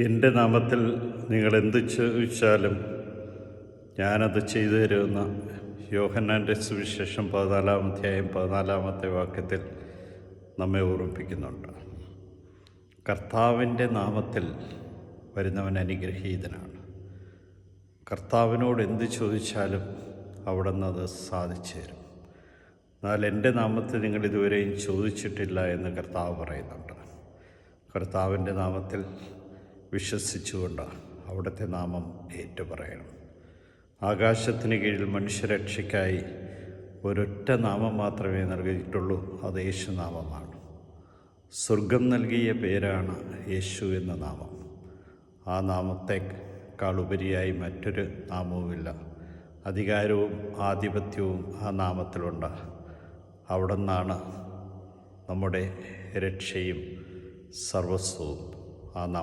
എൻ്റെ നാമത്തിൽ നിങ്ങളെന്ത് ചോദിച്ചാലും ഞാനത് ചെയ്തു തരുമെന്ന യോഹന്നാൻ്റെ സുവിശേഷം 14-ാം അധ്യായം 14-ാമത്തെ വാക്യത്തിൽ നമ്മെ ഓർമ്മിപ്പിക്കുന്നുണ്ട്. കർത്താവിൻ്റെ നാമത്തിൽ വരുന്നവൻ അനുഗ്രഹീതനാണ്. കർത്താവിനോട് എന്ത് ചോദിച്ചാലും അവിടുന്ന് അത് സാധിച്ചു തരും. എന്നാൽ എൻ്റെ നാമത്തിൽ നിങ്ങൾ ഇതുവരെയും ചോദിച്ചിട്ടില്ല എന്ന് കർത്താവ് പറയുന്നുണ്ട്. കർത്താവിൻ്റെ നാമത്തിൽ വിശ്വസിച്ചുകൊണ്ട് അവിടുത്തെ നാമം ഏറ്റുപറയണം. ആകാശത്തിന് കീഴിൽ മനുഷ്യരക്ഷയ്ക്കായി ഒരൊറ്റ നാമം മാത്രമേ നൽകിയിട്ടുള്ളൂ, അത് യേശുനാമമാണ്. സ്വർഗം നൽകിയ പേരാണ് യേശു എന്ന നാമം. ആ നാമത്തെക്കാളുപരിയായി മറ്റൊരു നാമവുമില്ല. അധികാരവും ആധിപത്യവും ആ നാമത്തിലുണ്ട്. അവിടെ നിന്നാണ് നമ്മുടെ രക്ഷയും സർവസ്വവും. ആ നാമം